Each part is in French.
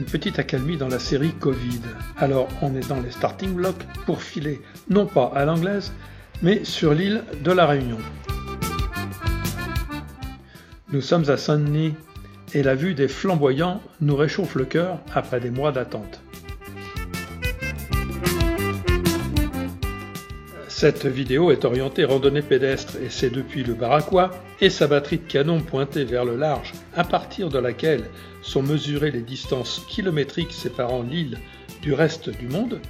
une petite accalmie dans la série Covid. Alors on est dans les starting blocks pour filer, non pas à l'anglaise, mais sur l'île de la Réunion. Nous sommes à Saint-Denis et la vue des flamboyants nous réchauffe le cœur après des mois d'attente. Cette vidéo est orientée randonnée pédestre et c'est depuis le Baraquois et sa batterie de canon pointée vers le large, à partir de laquelle sont mesurées les distances kilométriques séparant l'île du reste du monde,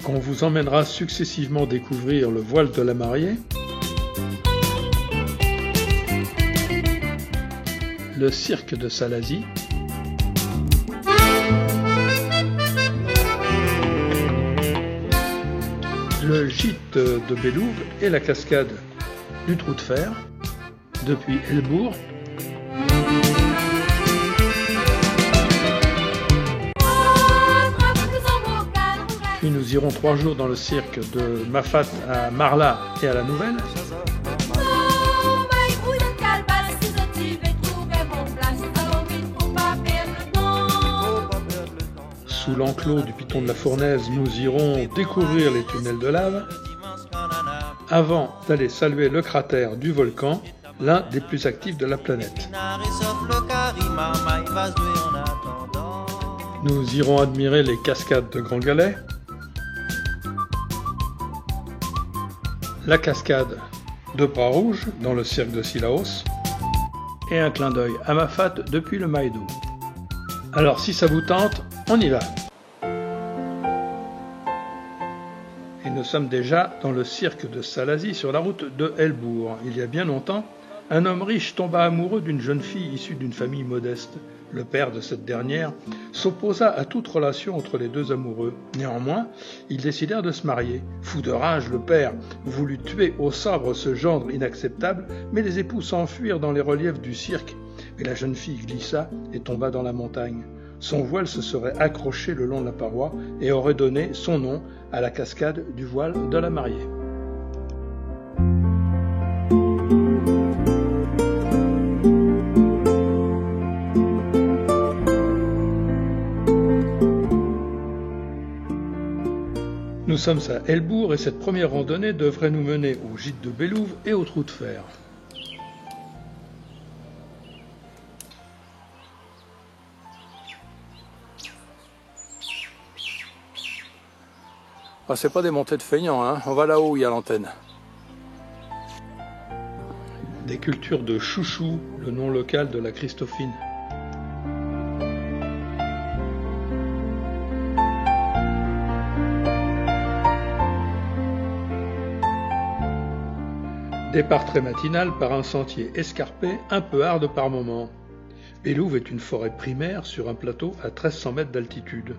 qu'on vous emmènera successivement découvrir le voile de la mariée, le cirque de Salazie, le gîte de Bélouve et la cascade du Trou de Fer, depuis Helbourg, puis nous irons 3 jours dans le cirque de Mafat à Marla et à la Nouvelle, sous l'enclos du Piton de la Fournaise, nous irons découvrir les tunnels de lave, avant d'aller saluer le cratère du volcan, l'un des plus actifs de la planète. Nous irons admirer les cascades de Grand Galet, la cascade de Bras-Rouge dans le cirque de Sillaos, et un clin d'œil à Mafat depuis le Maïdou. Alors si ça vous tente, on y va. Et nous sommes déjà dans le cirque de Salazie sur la route de Helbourg. Il y a bien longtemps, un homme riche tomba amoureux d'une jeune fille issue d'une famille modeste. Le père de cette dernière s'opposa à toute relation entre les deux amoureux. Néanmoins, ils décidèrent de se marier. Fou de rage, le père voulut tuer au sabre ce gendre inacceptable, mais les époux s'enfuirent dans les reliefs du cirque. Mais la jeune fille glissa et tomba dans la montagne. Son voile se serait accroché le long de la paroi et aurait donné son nom à la cascade du voile de la mariée. Nous sommes à Helbourg et cette première randonnée devrait nous mener au gîte de Bélouve et au Trou de Fer. Ah, c'est pas des montées de feignants, hein. On va là-haut où il y a l'antenne. Des cultures de chouchou, le nom local de la Christophine. Départ très matinal par un sentier escarpé, un peu hard par moments. Bélouve est une forêt primaire sur un plateau à 1300 mètres d'altitude.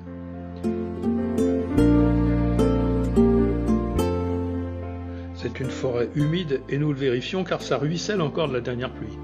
C'est une forêt humide et nous le vérifions car ça ruisselle encore de la dernière pluie.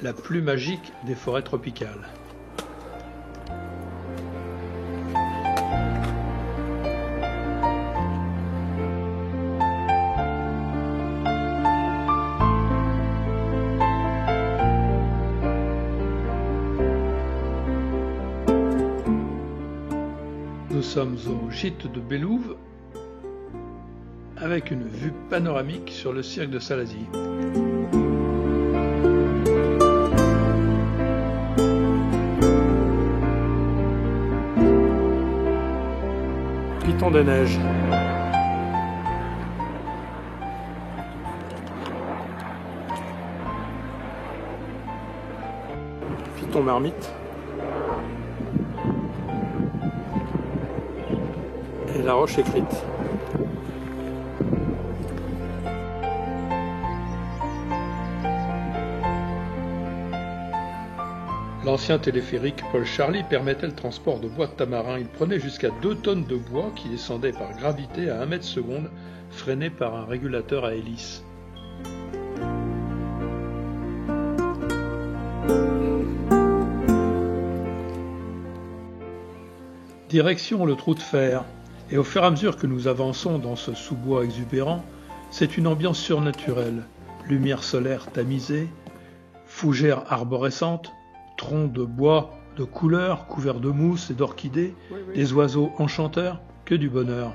La plus magique des forêts tropicales. Nous sommes au gîte de Bélouve avec une vue panoramique sur le cirque de Salazie. Piton des neiges. Piton marmite. Et la roche écrite. L'ancien téléphérique Paul Charlie permettait le transport de bois de tamarin. Il prenait jusqu'à 2 tonnes de bois qui descendaient par gravité à 1 mètre seconde, freiné par un régulateur à hélice. Direction le trou de fer, et au fur et à mesure que nous avançons dans ce sous-bois exubérant, c'est une ambiance surnaturelle, lumière solaire tamisée, fougères arborescentes, troncs de bois de couleurs couverts de mousse et d'orchidées, des oiseaux enchanteurs, que du bonheur.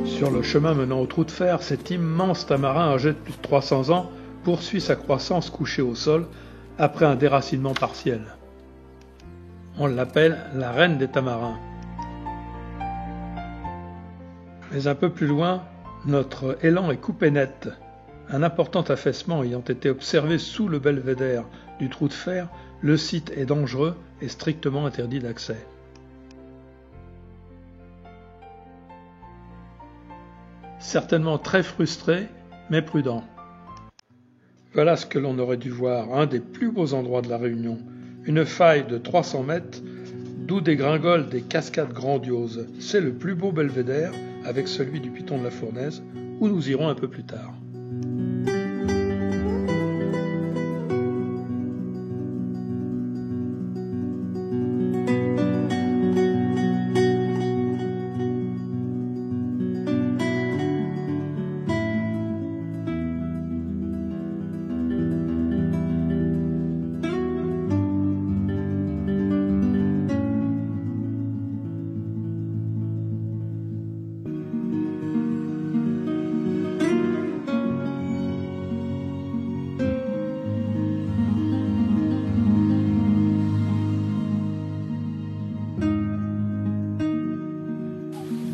Sur le chemin menant au trou de fer, cet immense tamarin âgé de plus de 300 ans poursuit sa croissance couchée au sol après un déracinement partiel. On l'appelle la reine des tamarins. Mais un peu plus loin, notre élan est coupé net. Un important affaissement ayant été observé sous le belvédère du trou de fer, le site est dangereux et strictement interdit d'accès. Certainement très frustré, mais prudent. Voilà ce que l'on aurait dû voir, un des plus beaux endroits de la Réunion, une faille de 300 mètres, d'où dégringolent des cascades grandioses. C'est le plus beau belvédère, avec celui du Piton de la Fournaise, où nous irons un peu plus tard.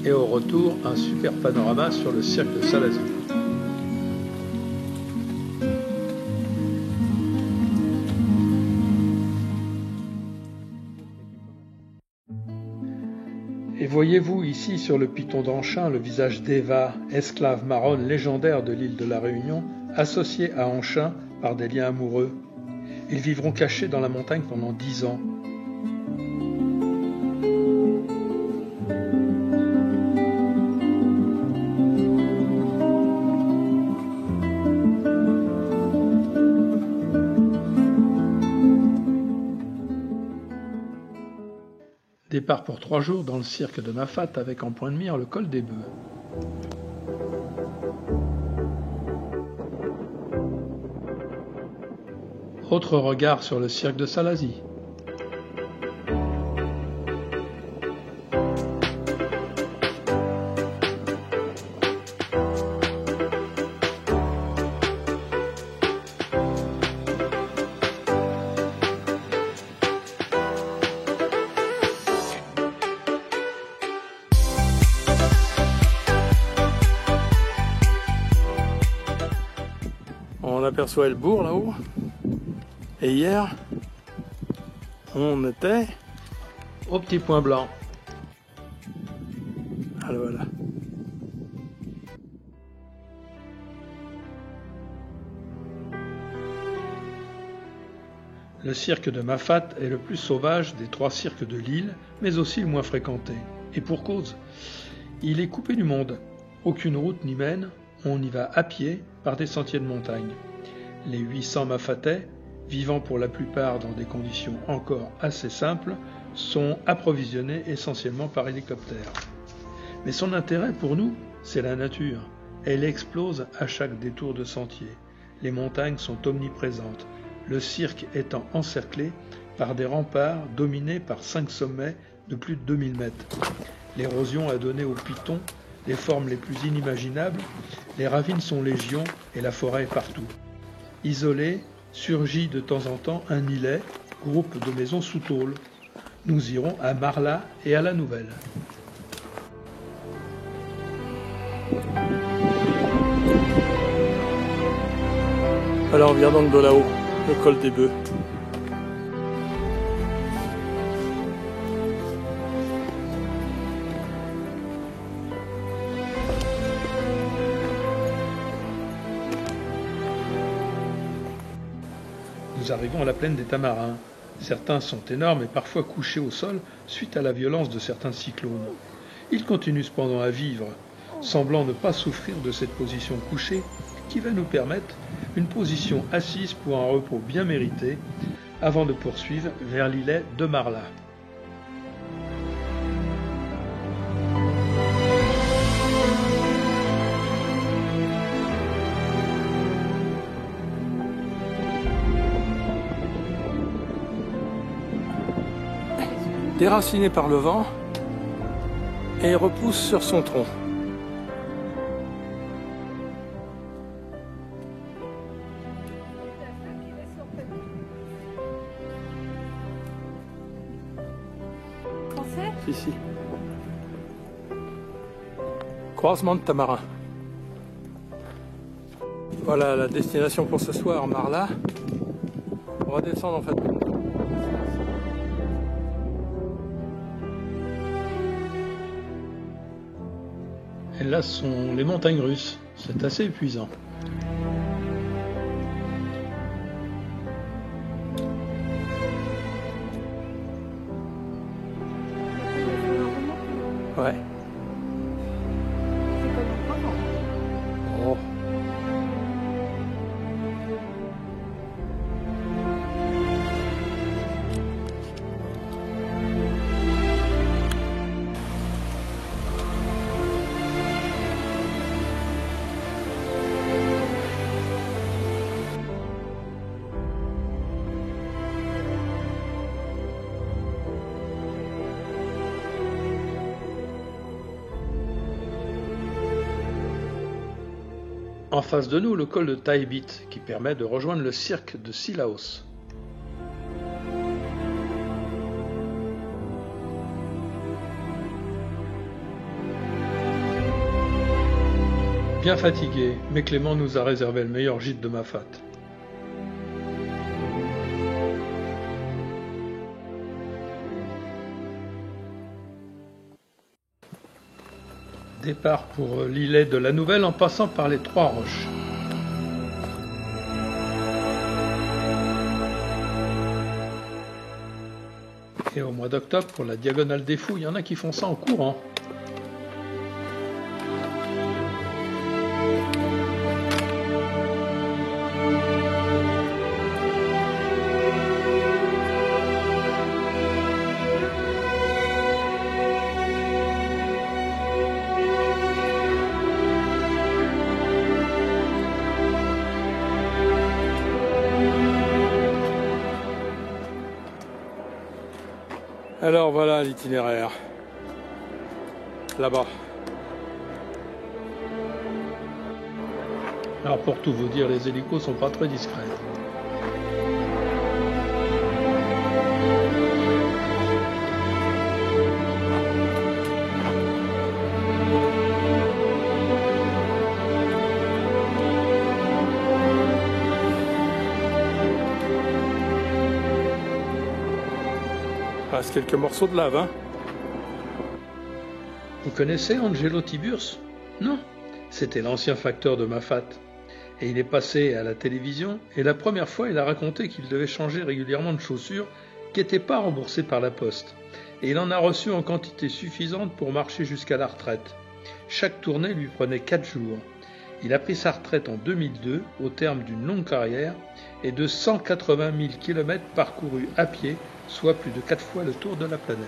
Et au retour, un super panorama sur le cirque de Salazie. Et voyez-vous ici sur le Piton d'Anchin le visage d'Eva, esclave marronne légendaire de l'île de la Réunion, associée à Anchin par des liens amoureux. Ils vivront cachés dans la montagne pendant 10 ans. Départ pour 3 jours dans le cirque de Mafat avec en point de mire le col des Bœufs. Autre regard sur le cirque de Salazie. On aperçoit le bourg là-haut. Et hier, on était au petit point blanc. Alors voilà. Le cirque de Mafat est le plus sauvage des 3 cirques de l'île, mais aussi le moins fréquenté. Et pour cause, il est coupé du monde. Aucune route n'y mène, on y va à pied par des sentiers de montagne. Les 800 Mafatais, vivant pour la plupart dans des conditions encore assez simples, sont approvisionnés essentiellement par hélicoptère. Mais son intérêt pour nous, c'est la nature. Elle explose à chaque détour de sentier. Les montagnes sont omniprésentes, le cirque étant encerclé par des remparts dominés par 5 sommets de plus de 2000 mètres. L'érosion a donné au Piton les formes les plus inimaginables, les ravines sont légion et la forêt est partout. Isolé, surgit de temps en temps un îlet, groupe de maisons sous tôle. Nous irons à Marla et à la Nouvelle. Alors on vient donc de là-haut, le col des Bœufs. Nous arrivons à la plaine des Tamarins. Certains sont énormes et parfois couchés au sol suite à la violence de certains cyclones. Ils continuent cependant à vivre, semblant ne pas souffrir de cette position couchée qui va nous permettre une position assise pour un repos bien mérité avant de poursuivre vers l'îlet de Marla. Déraciné par le vent et repousse sur son tronc. Français ? Si. Croisement de Tamarin. Voilà la destination pour ce soir, Marla. On va descendre en fait. Et là, ce sont les montagnes russes. C'est assez épuisant. Ouais. Oh. En face de nous, le col de Taibit, qui permet de rejoindre le cirque de Sillaos. Bien fatigué, mais Clément nous a réservé le meilleur gîte de Mafat. Départ pour l'îlet de la Nouvelle en passant par les Trois Roches. Et au mois d'octobre, pour la Diagonale des Fous, il y en a qui font ça en courant. Alors voilà l'itinéraire, là-bas. Alors pour tout vous dire, les hélicos sont pas très discrets. Il reste quelques morceaux de lave, hein. Vous connaissez Angelo Tiburce? Non, c'était l'ancien facteur de Mafat. Et il est passé à la télévision, et la première fois, il a raconté qu'il devait changer régulièrement de chaussures qui n'étaient pas remboursées par la poste. Et il en a reçu en quantité suffisante pour marcher jusqu'à la retraite. Chaque tournée lui prenait 4 jours. Il a pris sa retraite en 2002, au terme d'une longue carrière, et de 180 000 km parcourus à pied, soit plus de 4 fois le tour de la planète.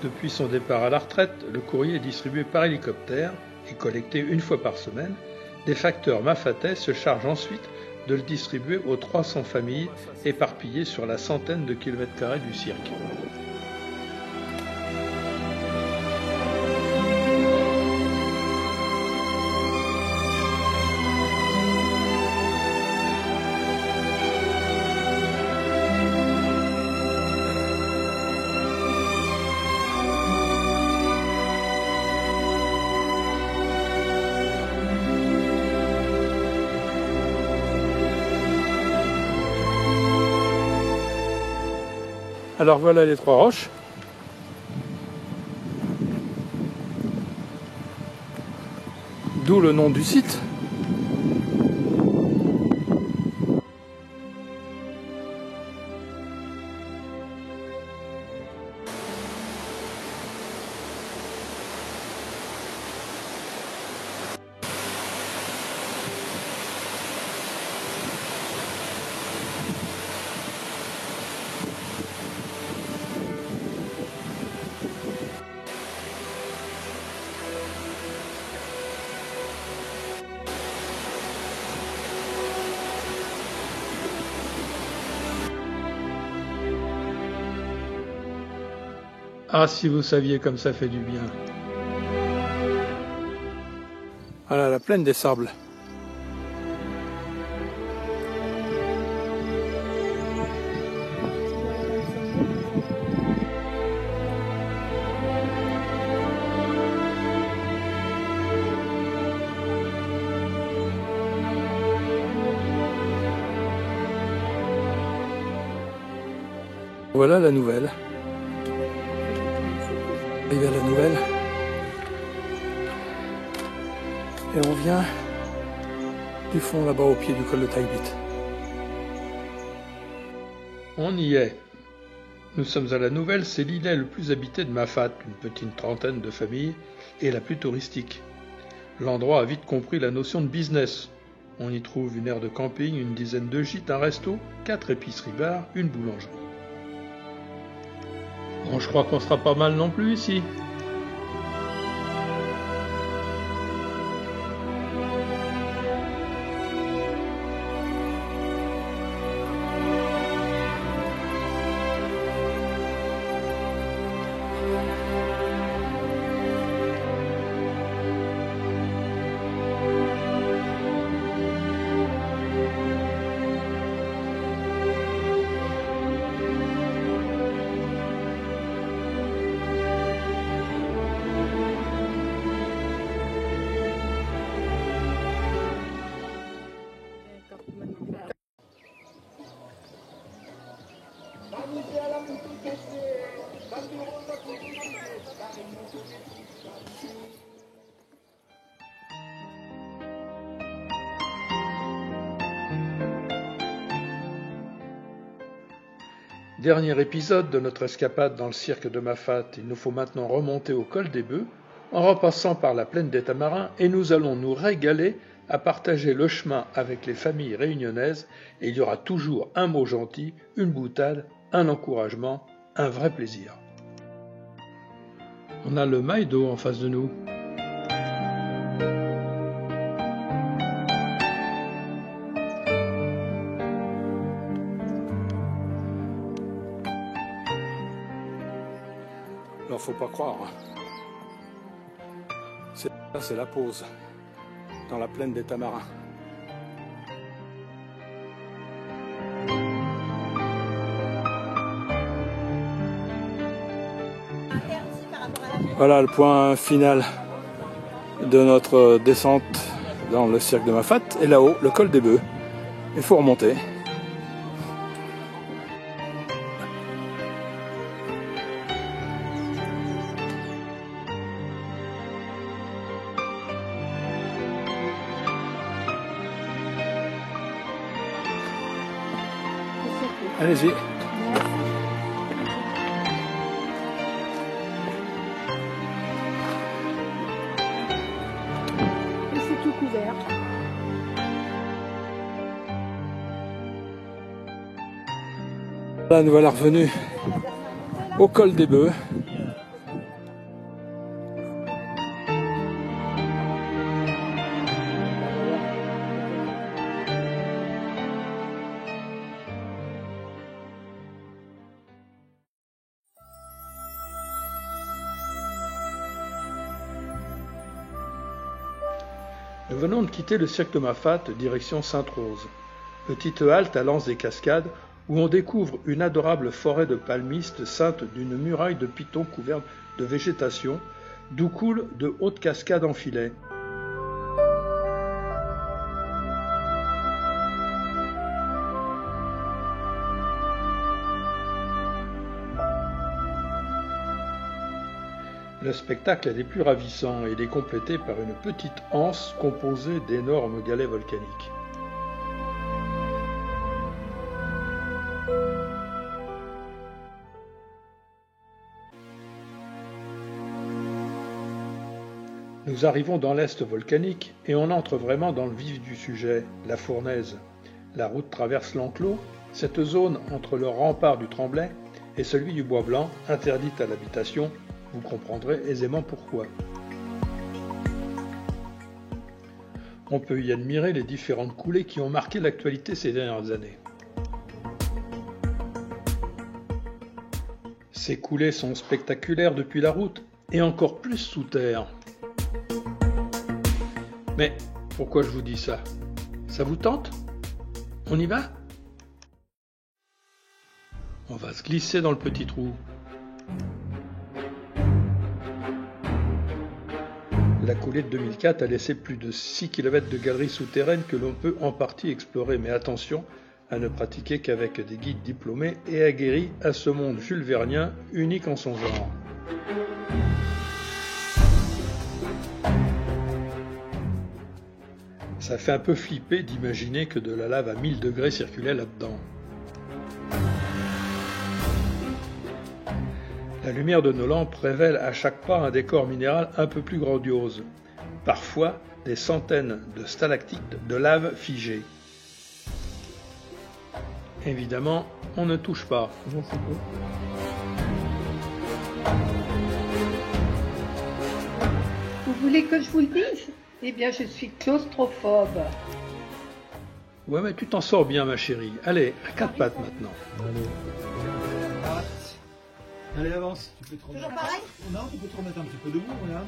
Depuis son départ à la retraite, le courrier est distribué par hélicoptère et collecté une fois par semaine. Des facteurs mafatais se chargent ensuite de le distribuer aux 300 familles éparpillées sur la centaine de kilomètres carrés du cirque. Alors voilà les trois roches. D'où le nom du site. Ah, si vous saviez comme ça fait du bien. Voilà la plaine des sables. Voilà la nouvelle. Arrivé à la nouvelle. Et on vient du fond là-bas au pied du col de Tailbit. On y est. Nous sommes à la Nouvelle, c'est l'îlet le plus habité de Mafate, une petite trentaine de familles, et la plus touristique. L'endroit a vite compris la notion de business. On y trouve une aire de camping, une dizaine de gîtes, un resto, 4 épiceries-bars, une boulangerie. Bon, je crois qu'on sera pas mal non plus ici. Dernier épisode de notre escapade dans le cirque de Mafate. Il nous faut maintenant remonter au col des Bœufs en repassant par la plaine des Tamarins et nous allons nous régaler à partager le chemin avec les familles réunionnaises et il y aura toujours un mot gentil, une boutade, un encouragement, un vrai plaisir. On a le mail d'eau en face de nous. Alors faut pas croire. C'est la pause dans la plaine des Tamarins. Voilà le point final de notre descente dans le cirque de Mafate. Et là-haut, le col des Bœufs. Il faut remonter. Allez-y. Et c'est tout couvert. Là, nous voilà revenus au col des Bœufs. Nous venons de quitter le cirque de Mafate, direction Sainte-Rose. Petite halte à l'anse des Cascades, où on découvre une adorable forêt de palmistes ceinte d'une muraille de pitons couverte de végétation, d'où coulent de hautes cascades en filet. Le spectacle est des plus ravissants et il est complété par une petite anse composée d'énormes galets volcaniques. Nous arrivons dans l'est volcanique et on entre vraiment dans le vif du sujet, la fournaise. La route traverse l'enclos, cette zone entre le rempart du Tremblay et celui du Bois Blanc, interdite à l'habitation, vous comprendrez aisément pourquoi. On peut y admirer les différentes coulées qui ont marqué l'actualité ces dernières années. Ces coulées sont spectaculaires depuis la route et encore plus sous terre. Mais pourquoi je vous dis ça? Ça vous tente? On y va? On va se glisser dans le petit trou. La coulée de 2004 a laissé plus de 6 km de galeries souterraines que l'on peut en partie explorer, mais attention à ne pratiquer qu'avec des guides diplômés et aguerris à ce monde julevernien unique en son genre. Ça fait un peu flipper d'imaginer que de la lave à 1000 degrés circulait là-dedans. La lumière de nos lampes révèle à chaque pas un décor minéral un peu plus grandiose. Parfois, des centaines de stalactites de lave figées. Évidemment, on ne touche pas. Vous voulez que je vous le dise? Eh bien, je suis claustrophobe. Ouais, mais tu t'en sors bien, ma chérie. Allez, à quatre pattes maintenant. Allez, avance. Tu peux te remettre. Toujours pareil? Non, tu peux te remettre un petit peu debout, regarde.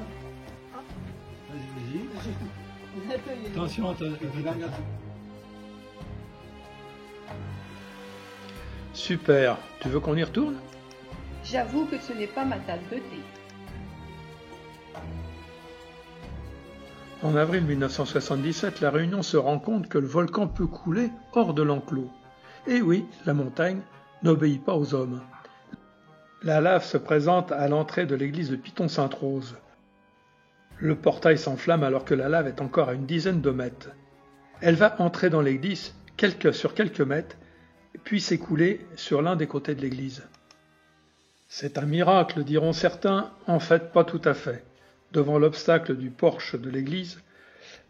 Vas-y. Attention, Super. Tu veux qu'on y retourne? J'avoue que ce n'est pas ma tasse de thé. En avril 1977, la Réunion se rend compte que le volcan peut couler hors de l'enclos. Et oui, la montagne n'obéit pas aux hommes. La lave se présente à l'entrée de l'église de Piton-Sainte-Rose. Le portail s'enflamme alors que la lave est encore à une dizaine de mètres. Elle va entrer dans l'église sur quelques mètres, puis s'écouler sur l'un des côtés de l'église. C'est un miracle, diront certains, en fait pas tout à fait. Devant l'obstacle du porche de l'église,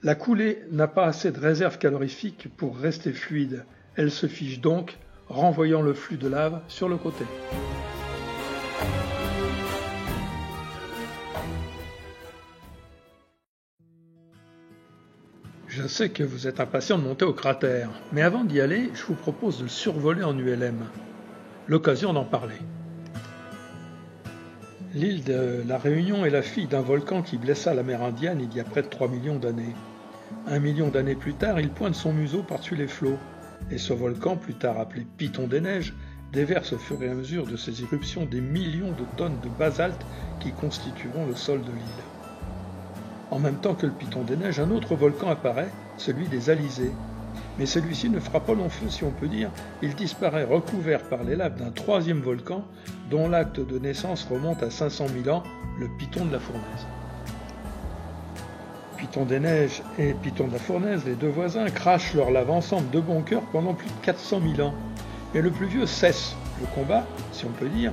la coulée n'a pas assez de réserve calorifique pour rester fluide. Elle se fige donc, renvoyant le flux de lave sur le côté. Je sais que vous êtes impatient de monter au cratère, mais avant d'y aller, je vous propose de le survoler en ULM. L'occasion d'en parler. L'île de la Réunion est la fille d'un volcan qui blessa la mer Indienne il y a près de 3 millions d'années. 1 million d'années plus tard, il pointe son museau par-dessus les flots, et ce volcan, plus tard appelé Piton des Neiges, déverse au fur et à mesure de ses éruptions des millions de tonnes de basalte qui constitueront le sol de l'île. En même temps que le Piton des Neiges, un autre volcan apparaît, celui des Alizés. Mais celui-ci ne fera pas long feu si on peut dire, il disparaît recouvert par les laves d'un troisième volcan dont l'acte de naissance remonte à 500 000 ans, le Piton de la Fournaise. Piton des Neiges et Piton de la Fournaise, les deux voisins, crachent leur lave ensemble de bon cœur pendant plus de 400 000 ans. Mais le plus vieux cesse le combat, si on peut dire.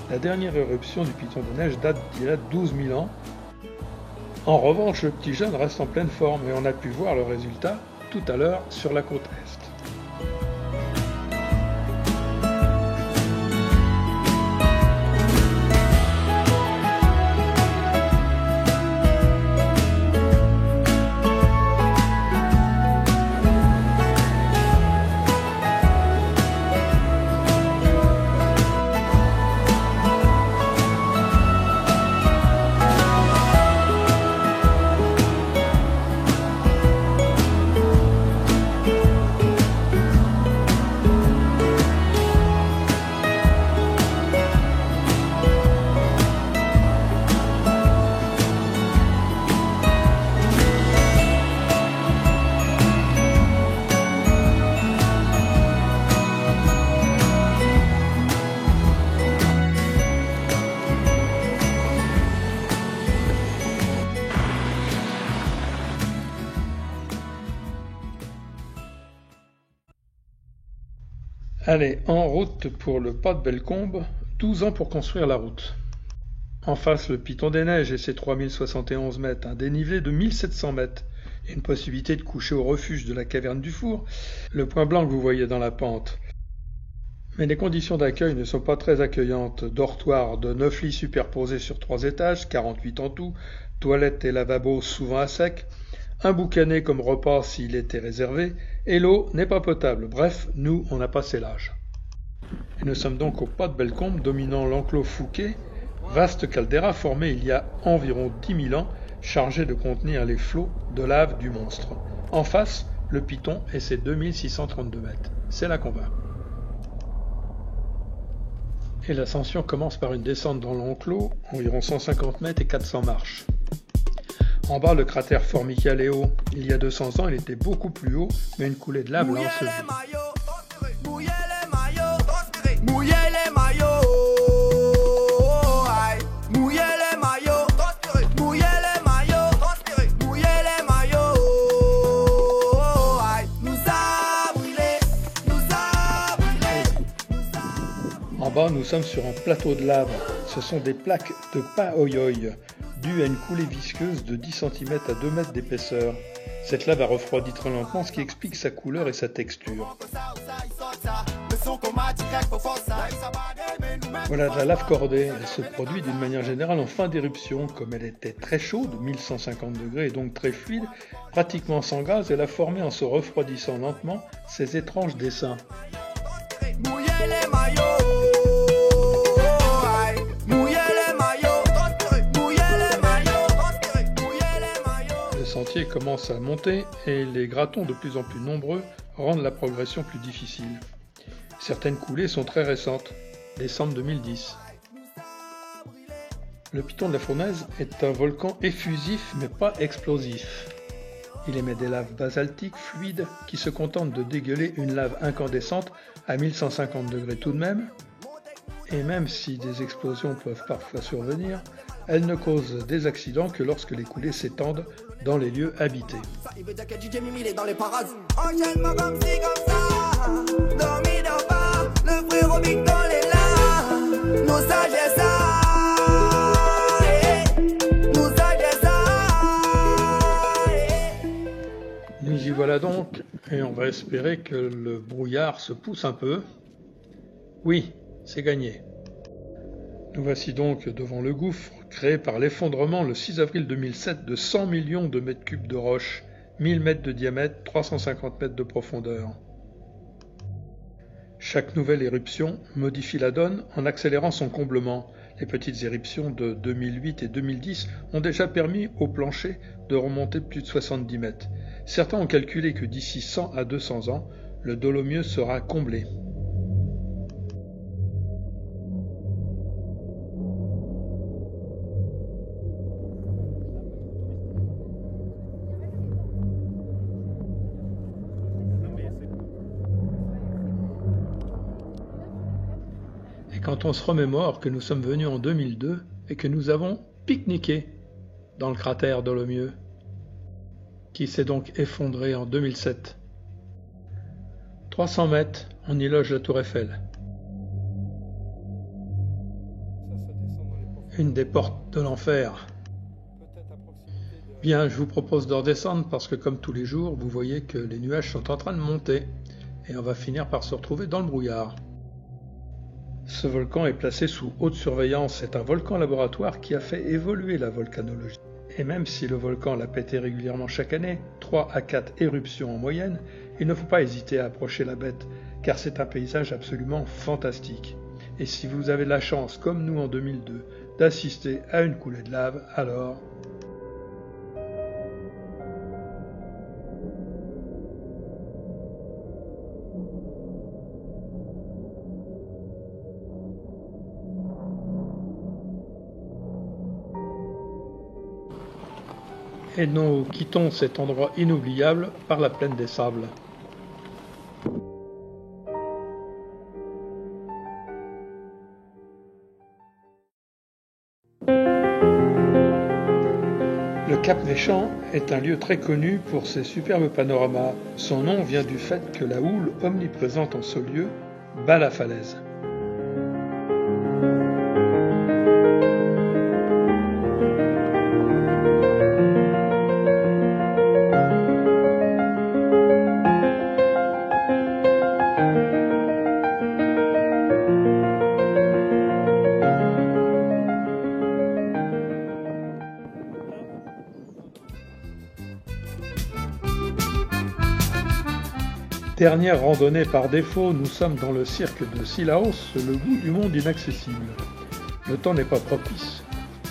La dernière éruption du Piton des Neiges date d'il y a 12 000 ans. En revanche, le petit jeune reste en pleine forme et on a pu voir le résultat tout à l'heure sur la côte est. Allez, en route pour le pas de Bellecombe, 12 ans pour construire la route. En face, le Piton des Neiges et ses 3071 mètres, un dénivelé de 1700 mètres, et une possibilité de coucher au refuge de la caverne du Four, le point blanc que vous voyez dans la pente. Mais les conditions d'accueil ne sont pas très accueillantes. Dortoir de 9 lits superposés sur 3 étages, 48 en tout, toilettes et lavabos souvent à sec, un boucanet comme repas s'il était réservé, et l'eau n'est pas potable. Bref, nous, on a passé l'âge. Et nous sommes donc au pas de Bellecombe, dominant l'enclos Fouquet, vaste caldeira formée il y a environ 10 000 ans, chargée de contenir les flots de lave du monstre. En face, le Piton et ses 2632 mètres. C'est là qu'on va. Et l'ascension commence par une descente dans l'enclos, environ 150 mètres et 400 marches. En bas, le cratère Formicaleo. Il y a 200 ans, il était beaucoup plus haut, mais une coulée de lave l'a enseveli. En bas, nous sommes sur un plateau de lave. Ce sont des plaques de paoyoy, dues à une coulée visqueuse de 10 cm à 2 mètres d'épaisseur. Cette lave a refroidi très lentement, ce qui explique sa couleur et sa texture. Voilà de la lave cordée. Elle se produit d'une manière générale en fin d'éruption. Comme elle était très chaude, 1150 degrés, et donc très fluide, pratiquement sans gaz, elle a formé en se refroidissant lentement ces étranges dessins. Le sentier commence à monter et les gratons de plus en plus nombreux rendent la progression plus difficile. Certaines coulées sont très récentes, décembre 2010. Le Piton de la Fournaise est un volcan effusif mais pas explosif. Il émet des laves basaltiques fluides qui se contentent de dégueuler une lave incandescente à 1150 degrés tout de même, et même si des explosions peuvent parfois survenir, elles ne causent des accidents que lorsque les coulées s'étendent dans les lieux habités. Nous y voilà donc, et on va espérer que le brouillard se pousse un peu. Oui, c'est gagné. Nous voici donc devant le gouffre, créé par l'effondrement le 6 avril 2007 de 100 millions de mètres cubes de roches, 1000 mètres de diamètre, 350 mètres de profondeur. Chaque nouvelle éruption modifie la donne en accélérant son comblement. Les petites éruptions de 2008 et 2010 ont déjà permis au plancher de remonter plus de 70 mètres. Certains ont calculé que d'ici 100 à 200 ans, le Dolomieu sera comblé. Quand on se remémore que nous sommes venus en 2002 et que nous avons pique-niqué dans le cratère Dolomieu, qui s'est donc effondré en 2007. 300 mètres, on y loge la Tour Eiffel. Une des portes de l'enfer. Bien, je vous propose de redescendre parce que comme tous les jours, vous voyez que les nuages sont en train de monter et on va finir par se retrouver dans le brouillard. Ce volcan est placé sous haute surveillance. C'est un volcan laboratoire qui a fait évoluer la volcanologie. Et même si le volcan l'a pété régulièrement chaque année, 3 à 4 éruptions en moyenne, il ne faut pas hésiter à approcher la bête, car c'est un paysage absolument fantastique. Et si vous avez la chance, comme nous en 2002, d'assister à une coulée de lave, alors... Et nous quittons cet endroit inoubliable par la plaine des Sables. Le Cap des Champs est un lieu très connu pour ses superbes panoramas. Son nom vient du fait que la houle omniprésente en ce lieu bas la falaise. Dernière randonnée par défaut, nous sommes dans le cirque de Cilaos, le bout du monde inaccessible. Le temps n'est pas propice,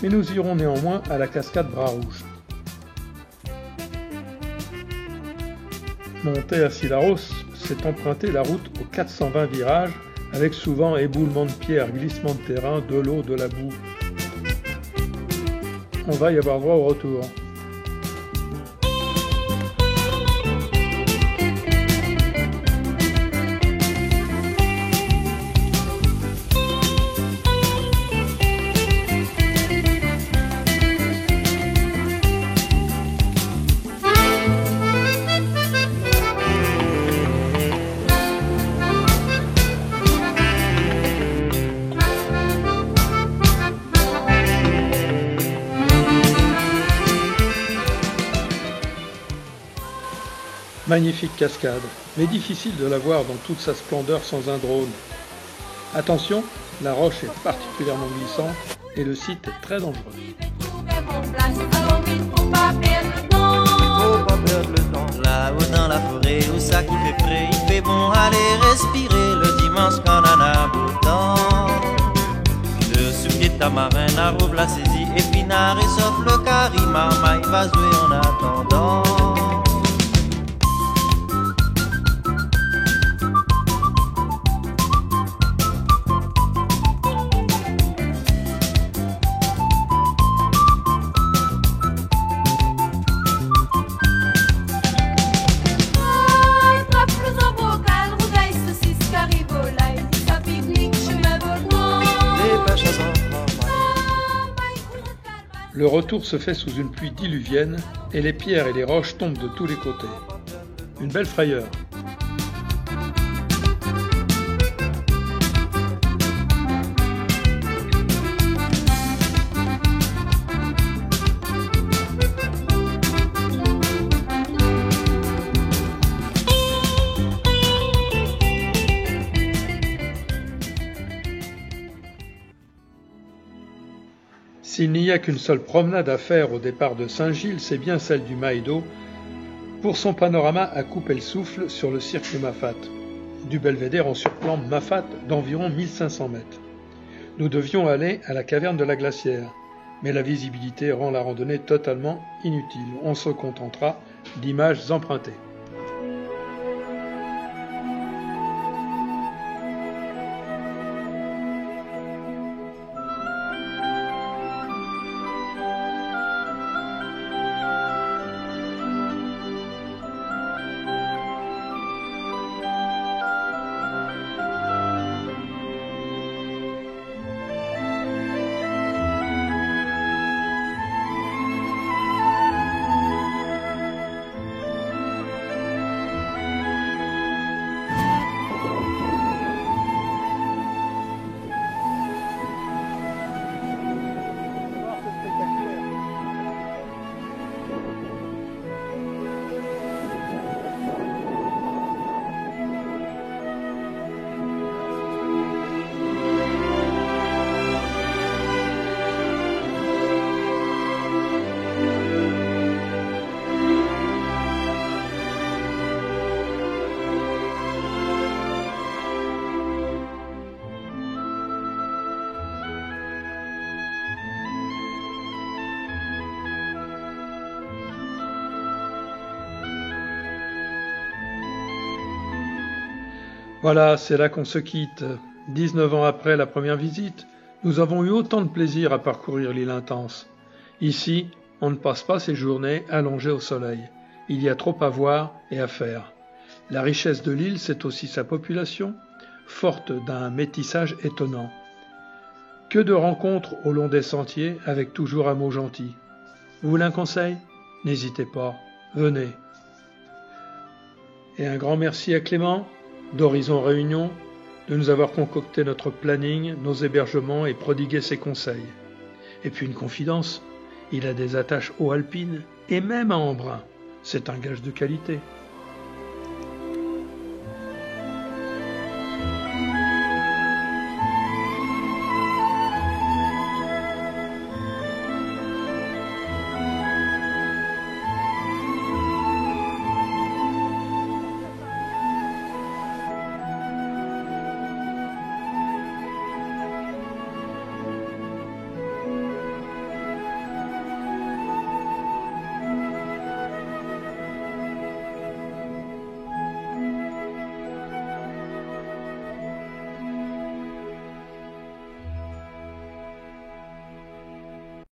mais nous irons néanmoins à la cascade Bras Rouge. Monter à Cilaos, c'est emprunter la route aux 420 virages, avec souvent éboulements de pierres, glissements de terrain, de l'eau, de la boue. On va y avoir droit au retour. Magnifique cascade, mais difficile de la voir dans toute sa splendeur sans un drone. Attention, la roche est particulièrement glissante et le site est très dangereux. Là-haut dans la forêt où ça qui fait frais, il fait bon aller respirer le dimanche quand on a beau temps. Dessus pied tamarin, la rouvre la saisie, épinard et sauf le carima, il va jouer en attendant. Le retour se fait sous une pluie diluvienne et les pierres et les roches tombent de tous les côtés. Une belle frayeur. S'il n'y a qu'une seule promenade à faire au départ de Saint-Gilles, c'est bien celle du Maïdo, pour son panorama à couper le souffle sur le cirque de Mafate. Du belvédère on surplombe Mafate d'environ 1500 mètres. Nous devions aller à la caverne de la Glacière, mais la visibilité rend la randonnée totalement inutile. On se contentera d'images empruntées. Voilà, c'est là qu'on se quitte. 19 ans après la première visite, nous avons eu autant de plaisir à parcourir l'île intense. Ici, on ne passe pas ses journées allongées au soleil. Il y a trop à voir et à faire. La richesse de l'île, c'est aussi sa population, forte d'un métissage étonnant. Que de rencontres au long des sentiers, avec toujours un mot gentil. Vous voulez un conseil? N'hésitez pas, venez. Et un grand merci à Clément, d'Horizon Réunion, de nous avoir concocté notre planning, nos hébergements et prodigué ses conseils. Et puis une confidence, il a des attaches haut alpines et même à Embrun. C'est un gage de qualité.